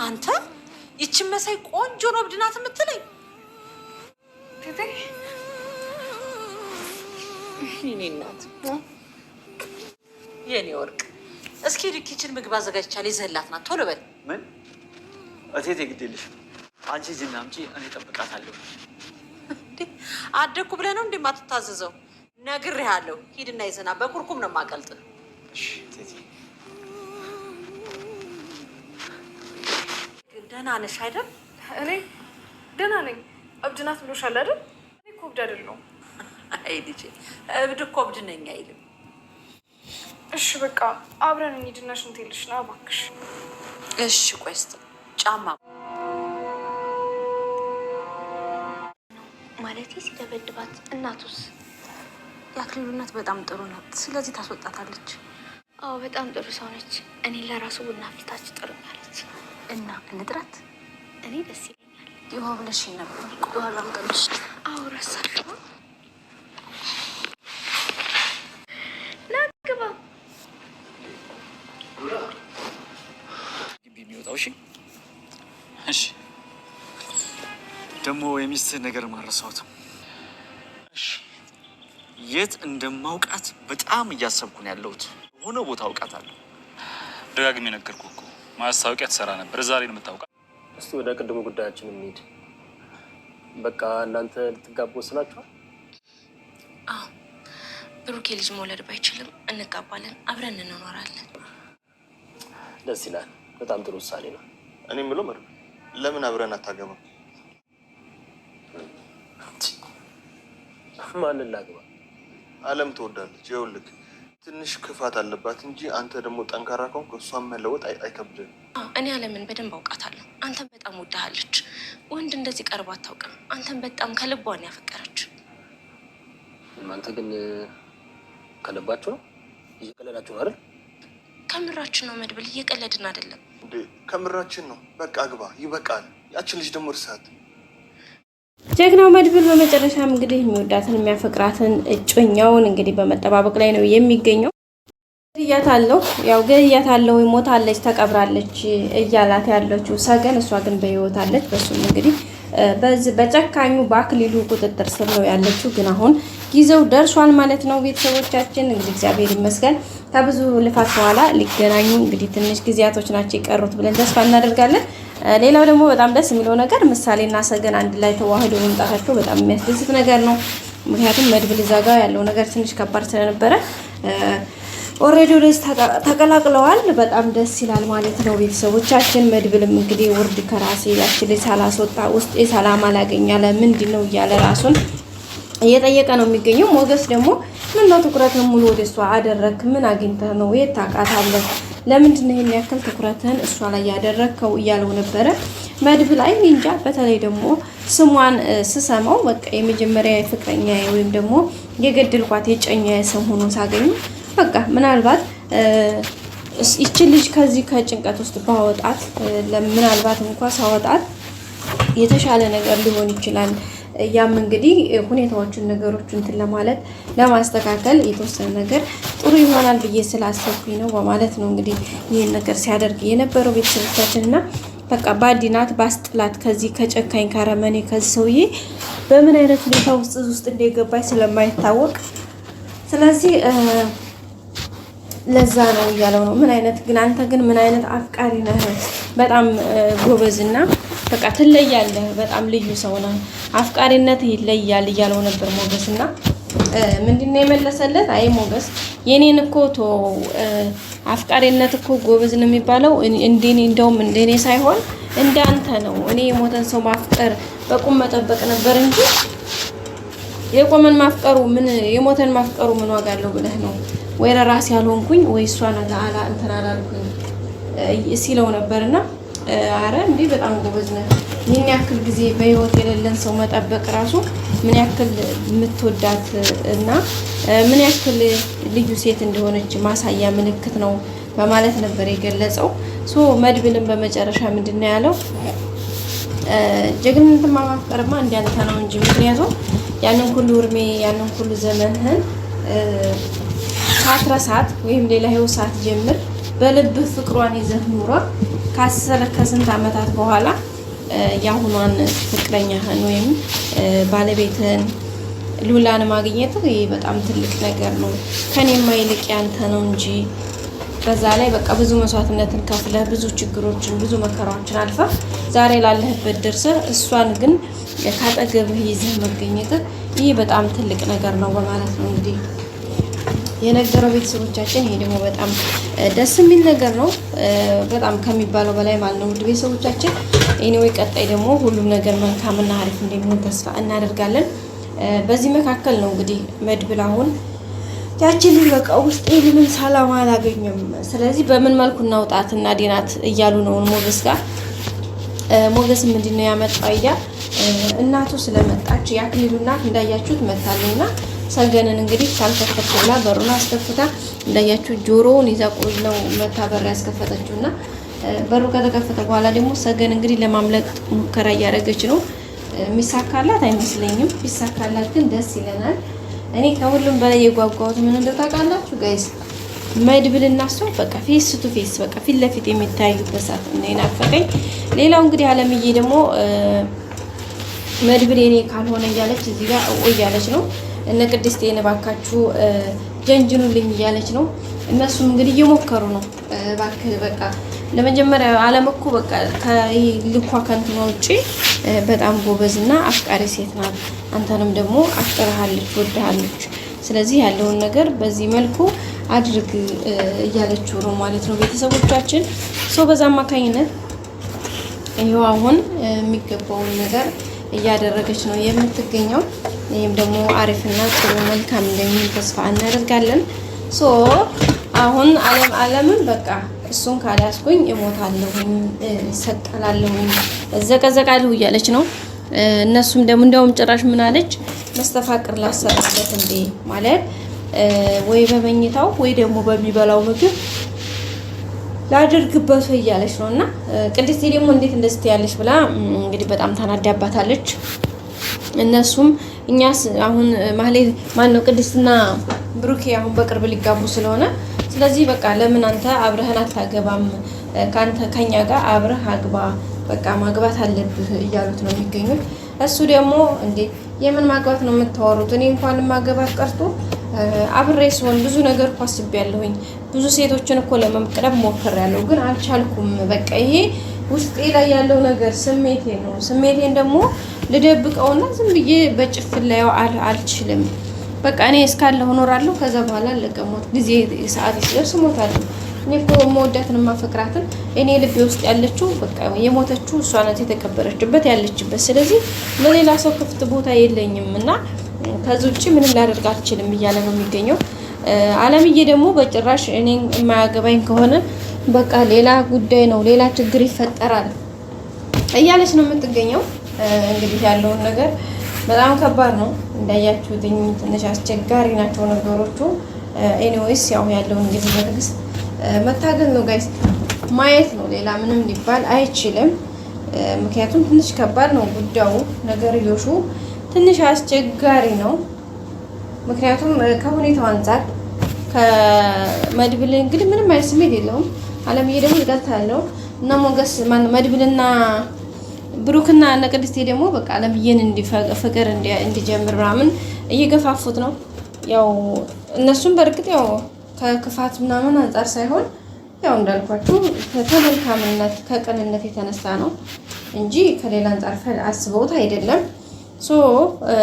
አንተ ይችን መሳይ ቆንጆ ነው ብድናት የምትለኝ ቴቴ የኔ እናት የኔ ወርቅ እስኪ ኪችን ምግብ አዘጋጅቻለሁ ይዘህላት ና ቶሎ በል ምን እቴቴ ግዴለሽ አንቺ ጅና አምጪ እኔ እጠብቃታለሁ አደኩ ብለህ ነው እንደማትታዘዘው ነግሬሃለሁ ሂድና ይዘና በኩርኩም ነው ማቀልጥ እሺ እቴቴ ደህና ነሽ አይደል እኔ ደህና ነኝ እብድ ናት ብሎሻል አይደል እኔ እኮ እብድ አይደለሁም አይ ልጄ እብድ እኮ እብድ ነኝ አይልም እሺ በቃ አብረን እንሂድና ሽንት ልሽ ና እባክሽ እሺ ቆይ እስኪ ጫማ ማለቴ ሲደበድባት እናቱስ የአክሊሉ እናት በጣም ጥሩ ናት ስለዚህ ታስወጣታለች አዎ በጣም ጥሩ ሰው ነች እኔ ለራሱ ቡና አፍልታች ጥሩኛለች እና እንጥራት እኔ ደስ ይለኛል ይኸው ብለሽ ነበር ቁጥዋላም ቀንሽ አዎ ረሳሽው ናግባ ግቢ የሚወጣው እሺ እሺ ደግሞ የሚስትህ ነገር ማረሳውትም እሺ የት እንደማውቃት በጣም እያሰብኩ ነው ያለሁት ሆነ ቦታ አውቃታለሁ ደጋግሜ ነገርኩህ እኮ ማስታወቂያ ትሰራ ነበር ዛሬ ነው የምታውቃት እስቲ ወደ ቅድሙ ጉዳያችን እንሂድ በቃ እናንተ ልትጋቡ ወስናችኋል አዎ ብሩኬ ልጅ መውለድ ባይችልም እንጋባለን አብረን እንኖራለን ደስ ይላል በጣም ጥሩ ውሳኔ ነው እኔ የምለው መርብ ለምን አብረን አታገባም ማንን ላግባ አለም ትወዳለች ይኸውልህ ትንሽ ክፋት አለባት እንጂ አንተ ደግሞ ጠንካራ ከሆንክ እሷን መለወጥ አይከብድም እኔ አለምን በደንብ አውቃታለሁ አንተን በጣም ወዳሃለች ወንድ እንደዚህ ቀርባ አታውቅም አንተን በጣም ከልቧን ያፈቀረች እናንተ ግን ከልባችሁ ነው እየቀለዳችሁ ነው አይደል ከምራችን ነው መድብል እየቀለድን አይደለም እንዴ ከምራችን ነው በቃ አግባ ይበቃል ያችን ልጅ ደግሞ እርሳት ጀግናው መድብል በመጨረሻም እንግዲህ የሚወዳትን የሚያፈቅራትን እጮኛውን እንግዲህ በመጠባበቅ ላይ ነው የሚገኘው ገያታለሁ ያው ገያታለሁ ሞታለች ተቀብራለች እያላት ያለችው ሰገን እሷ ግን በህይወት አለች በሱም እንግዲህ በጨካኙ በአክሊሉ ቁጥጥር ስር ነው ያለችው ግን አሁን ጊዜው ደርሷል ማለት ነው ቤተሰቦቻችን እንግዲህ እግዚአብሔር ይመስገን ከብዙ ልፋት በኋላ ሊገናኙ እንግዲህ ትንሽ ጊዜያቶች ናቸው የቀሩት ብለን ተስፋ እናደርጋለን ሌላው ደግሞ በጣም ደስ የሚለው ነገር ምሳሌና ሰገን አንድ ላይ ተዋህዶ መምጣታቸው በጣም የሚያስደስት ነገር ነው ምክንያቱም መድብል ዛጋ ያለው ነገር ትንሽ ከባድ ስለነበረ ኦሬዲ ወደዚህ ተቀላቅለዋል በጣም ደስ ይላል ማለት ነው ቤተሰቦቻችን መድብልም እንግዲህ ውርድ ከራሴ ያችል ሳላስወጣ ውስጥ ሰላም አላገኛለ ምንድነው እያለ ራሱን እየጠየቀ ነው የሚገኘው ሞገስ ደግሞ ምን ነው ትኩረትን ሙሉ ወደሷ አደረክ ምን አግኝተህ ነው የታቃታለህ ለምንድን ነው የሚያክል ትኩረትን እሷ ላይ ያደረከው እያለው ነበረ መድብል ላይ እንጃ በተለይ ደግሞ ስሟን ስሰማው በቃ የመጀመሪያ ፍቅረኛ ወይም ደግሞ የገድልኳት የጨኛ ስም ሆኖ ሳገኝ በቃ ምናልባት እቺ ልጅ ከዚህ ከጭንቀት ውስጥ ባወጣት ምናልባት እንኳን ሳወጣት የተሻለ ነገር ሊሆን ይችላል ያም እንግዲህ ሁኔታዎችን ነገሮችን እንትን ለማለት ለማስተካከል የተወሰነ ነገር ጥሩ ይሆናል ብዬ ስላሰብኩኝ ነው በማለት ነው እንግዲህ ይሄን ነገር ሲያደርግ የነበረው ቤተሰቦቻችንና በቃ ባዲናት ባስጥላት ከዚህ ከጨካኝ ካረመኔ ከዚህ ሰውዬ በምን አይነት ሁኔታ ውስጥ እንደገባች ስለማይታወቅ ስለዚህ ለዛ ነው እያለው ነው ምን አይነት ግን አንተ ግን ምን አይነት አፍቃሪ ነህ በጣም ጎበዝና በቃ ትለያለህ በጣም ልዩ ሰው ነህ አፍቃሪነት ይለያል እያለው ነበር ሞገስና ምንድነው የመለሰለት አይ ሞገስ የኔን እኮ አፍቃሪነት እኮ ጎበዝ ነው የሚባለው እንደኔ እንደውም እንደኔ ሳይሆን እንዳንተ ነው እኔ የሞተን ሰው ማፍቀር በቁም መጠበቅ ነበር እንጂ የቆመን ማፍቀሩ ምን የሞተን ማፍቀሩ ምን ዋጋ አለው ብለህ ነው ወይ ለራስ ያልሆንኩኝ ወይ እሷን አላ እንትና አላልኩኝ ሲለው ነበርና አረ እንዴ በጣም ጎበዝ ነህ ምን ያክል ጊዜ በህይወት የሌለን ሰው መጠበቅ ራሱ ምን ያክል የምትወዳት እና ምን ያክል ልዩ ሴት እንደሆነች ማሳያ ምልክት ነው በማለት ነበር የገለጸው መድብልን በመጨረሻ ምንድነው ያለው ጀግንነትን ማፍቀርማ እንዳንተ ነው እንጂ ምክንያቱም ያንን ሁሉ እርሜ ያንን ሁሉ ዘመንህን ሳትረሳት ወይም ሌላ ህይወት ሳትጀምር በልብህ ፍቅሯን ይዘህ ኑሮ ከስንት ዓመታት በኋላ የአሁኗን ፍቅረኛህን ወይም ባለቤትህን ሉላን ማግኘት ይሄ በጣም ትልቅ ነገር ነው። ከኔማ ይልቅ ያንተ ነው እንጂ በዛ ላይ በቃ ብዙ መስዋዕትነትን ከፍለህ ብዙ ችግሮችን ብዙ መከራዎችን አልፈህ ዛሬ ላለህበት ደርሰህ እሷን ግን ካጠገብህ ይዘህ መገኘትህ ይህ በጣም ትልቅ ነገር ነው በማለት ነው እንግዲህ የነገረው ቤተሰቦቻችን። ይሄ ደግሞ በጣም ደስ የሚል ነገር ነው፣ በጣም ከሚባለው በላይ ማለት ነው። ውድ ቤተሰቦቻችን ኤኒዌይ ቀጣይ ደግሞ ሁሉም ነገር መልካምና አሪፍ እንደሚሆን ተስፋ እናደርጋለን። በዚህ መካከል ነው እንግዲህ መድብል አሁን ያችን ልጅ በቃ ውስጤ ምንም ሰላም አላገኘም፣ ስለዚህ በምን መልኩ እናውጣት እና ዲናት እያሉ ነው ሞገስ ጋር። ሞገስ ምንድን ነው ያመጣው አይዲያ እናቱ ስለመጣች የአክሊሉ እናት እንዳያችሁት መታለና ሰገንን እንግዲህ ካልከፈተ ብላ በሩን አስከፍታ እንዳያችሁ ጆሮውን ይዛ ቆይ ነው መታ በር ያስከፈተችውና በሩ ከተከፈተ በኋላ ደግሞ ሰገን እንግዲህ ለማምለጥ ሙከራ እያደረገች ነው። የሚሳካላት አይመስለኝም። ቢሳካላት ግን ደስ ይለናል። እኔ ከሁሉም በላይ የጓጓሁት ምን እንደታውቃላችሁ ጋይስ? መድብልና እሷ በቃ ፌስ ቱ ፌስ በቃ ፊት ለፊት የሚታዩበት ሰዓት ነው የናፈቀኝ። ሌላው እንግዲህ አለምዬ ደግሞ መድብል የኔ ካልሆነ እያለች እዚህ ጋር እያለች ነው። እነ ቅድስት እባካችሁ ጀንጅኑልኝ እያለች ነው። እነሱም እንግዲህ እየሞከሩ ነው። እባክህ በቃ ለመጀመሪያ አለም እኮ በቃ ከልኳ ከንትኗ ውጪ በጣም ጎበዝና አፍቃሪ ሴት ናት። አንተንም ደግሞ አፍቅርሃለች፣ ወድሃለች። ስለዚህ ያለውን ነገር በዚህ መልኩ አድርግ እያለችው ነው ማለት ነው ቤተሰቦቻችን። በዛ አማካኝነት ይሄው አሁን የሚገባውን ነገር እያደረገች ነው የምትገኘው። ይህም ደግሞ አሪፍና ጥሩ መልካም እንደሚሆን ተስፋ እናደርጋለን። አሁን አለምን በቃ እሱን ካላስኩኝ እሞታለሁኝ፣ እሰቀላለሁኝ፣ እዘቀዘቃለሁ እያለች ነው። እነሱም ደግሞ እንደውም ጭራሽ ምን አለች መስተፋቅር ላሰራበት እንዴ ማለት ወይ በመኝታው ወይ ደግሞ በሚበላው ምግብ ላድርግበት እያለች ነው። እና ቅድስቴ ደግሞ እንዴት እንደዚህ ያለች ብላ እንግዲህ በጣም ታናዳባታለች። እነሱም እኛስ አሁን ማህሌት ማነው ቅድስትና ብሩኬ አሁን በቅርብ ሊጋቡ ስለሆነ ስለዚህ በቃ ለምን አንተ አብረህን አታገባም? ከኛ ጋር አብረህ አግባ፣ በቃ ማግባት አለብህ እያሉት ነው የሚገኙት። እሱ ደግሞ እንዴ የምን ማግባት ነው የምታወሩት? እኔ እንኳን ማገባት ቀርቶ አብሬ ሲሆን ብዙ ነገር እኮ አስቤያለሁኝ። ብዙ ሴቶችን እኮ ለመቅረብ ሞክሬያለሁ፣ ግን አልቻልኩም። በቃ ይሄ ውስጤ ላይ ያለው ነገር ስሜቴ ነው። ስሜቴን ደግሞ ልደብቀውና ዝም ብዬ በጭፍን ላይ አልችልም። በቃ እኔ እስካለሁ እኖራለሁ። ከዛ በኋላ ለቀሞት ጊዜ ሰዓት ሲደርስ እሞታለሁ። እኔ እኮ መወዳትን ማፈቅራትን እኔ ልቤ ውስጥ ያለችው በቃ የሞተችው እሷ ናት፣ የተቀበረችበት ያለችበት። ስለዚህ ለሌላ ሰው ክፍት ቦታ የለኝም እና ከዚህ ውጭ ምንም ላደርግ አልችልም እያለ ነው የሚገኘው። አለምዬ ደግሞ በጭራሽ እኔ የማያገባኝ ከሆነ በቃ ሌላ ጉዳይ ነው፣ ሌላ ችግር ይፈጠራል እያለች ነው የምትገኘው። እንግዲህ ያለውን ነገር በጣም ከባድ ነው እንዳያችሁት፣ ትንሽ አስቸጋሪ ናቸው ነገሮቹ። ኤኒዌይስ ያው ያለውን እንግዲህ በትዕግስት መታገል ነው ጋይስ፣ ማየት ነው፣ ሌላ ምንም ሊባል አይችልም። ምክንያቱም ትንሽ ከባድ ነው ጉዳዩ፣ ነገርዮሹ ትንሽ አስቸጋሪ ነው። ምክንያቱም ከሁኔታው አንፃር ከመድብል እንግዲህ ምንም አይነት ስሜት የለውም። አለምዬ ደግሞ ይቀጥታ ያለው እና ሞገስ መድብልና ብሩክና እነ ቅድስቴ ደግሞ በቃ አለምዬን ፍቅር እንዲጀምር ምናምን እየገፋፉት ነው። ያው እነሱም በእርግጥ ያው ከክፋት ምናምን አንፃር ሳይሆን ያው እንዳልኳችሁ ከተመልካምነት ከቅንነት የተነሳ ነው እንጂ ከሌላ አንፃር አስበውት አይደለም።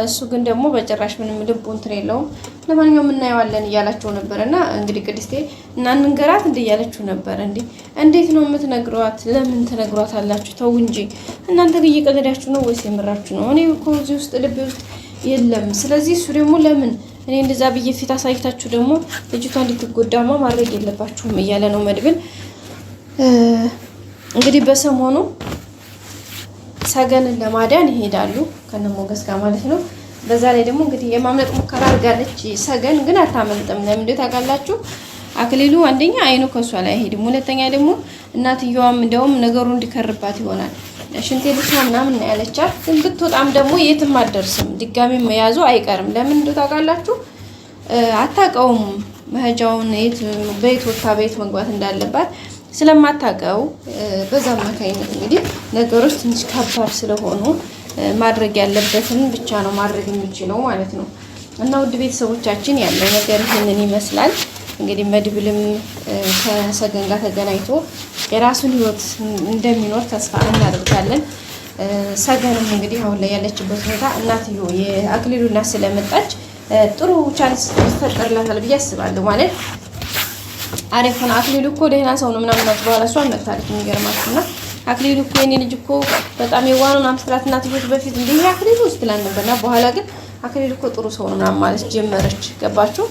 እሱ ግን ደግሞ በጭራሽ ምንም ልቡ እንትን የለውም። ለማንኛውም እናየዋለን እያላቸው ነበር። እና እንግዲህ ቅድስቴ እና እንንገራት እንደ እያለችው ነበር። እንዴት ነው የምትነግሯት? ለምን ትነግሯት አላችሁ? ተው እንጂ እናንተ ግን እየቀለዳችሁ ነው ወይስ የምራችሁ ነው? እኔ እኮ እዚህ ውስጥ ልቤ ውስጥ የለም። ስለዚህ እሱ ደግሞ ለምን እኔ እንደዛ ብዬ ፊት አሳይታችሁ ደግሞ ልጅቷ እንድትጎዳማ ማድረግ የለባችሁም እያለ ነው መድብል። እንግዲህ በሰሞኑ ሰገንን ለማዳን ይሄዳሉ ከነ ሞገስ ጋር ማለት ነው። በዛ ላይ ደግሞ እንግዲህ የማምለጥ ሙከራ አድርጋለች ሰገን፣ ግን አታመልጥም። ለምን እንደው ታውቃላችሁ? አክሊሉ አንደኛ አይኑ ከሷ ላይ አይሄድም፣ ሁለተኛ ደግሞ እናትየዋም እንደውም ነገሩ እንዲከርባት ይሆናል ሽንቴ ልጅ ምናምን ያለቻት። ግን ብትወጣም ደግሞ የትም አትደርስም፣ ድጋሚ መያዙ አይቀርም። ለምን እንደው ታውቃላችሁ? አታውቀውም መሄጃውን ቤት ወታ ቤት መግባት እንዳለባት ስለማታውቀው በዛ አማካኝነት እንግዲህ ነገሮች ትንሽ ከባድ ስለሆኑ ማድረግ ያለበትን ብቻ ነው ማድረግ የሚችለው ማለት ነው። እና ውድ ቤተሰቦቻችን ያለው ነገር ይህንን ይመስላል። እንግዲህ መድብልም ከሰገን ጋር ተገናኝቶ የራሱን ህይወት እንደሚኖር ተስፋ እናደርጋለን። ሰገንም እንግዲህ አሁን ላይ ያለችበት ሁኔታ እናትዮ የአክሊሉ እናት ስለመጣች ጥሩ ቻንስ ይፈጠርላታል ብዬ አስባለሁ። ማለት አሪፍ ነው። አክሊሉ እኮ ደህና ሰው ነው ምናምን ማለት በኋላ እሷ መጣለች። የሚገርማችሁና አክሊሉ እኮ የኔ ልጅ እኮ በጣም የዋኑን አምስትላት እናትዮ በፊት እንዲህ አክሊሉ ውስጥ ትላል ነበርና በኋላ ግን አክሊሉ እኮ ጥሩ ሰው ነው ምናምን ማለት ጀመረች። ገባችሁ?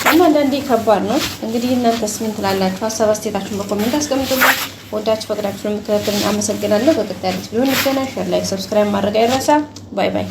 እና አንዳንዴ ከባድ ነው። እንግዲህ እናንተስ ምን ትላላችሁ? ሀሳብ አስተያየታችሁን በኮሜንት አስቀምጡልኝ። ወዳችሁ ፈቅዳችሁ ስለምትከታተሉኝ አመሰግናለሁ። በቀጣይ ቪዲዮ እንገናኝ። ሼር፣ ላይክ፣ ሰብስክራይብ ማድረግ አይረሳ። ባይ ባይ።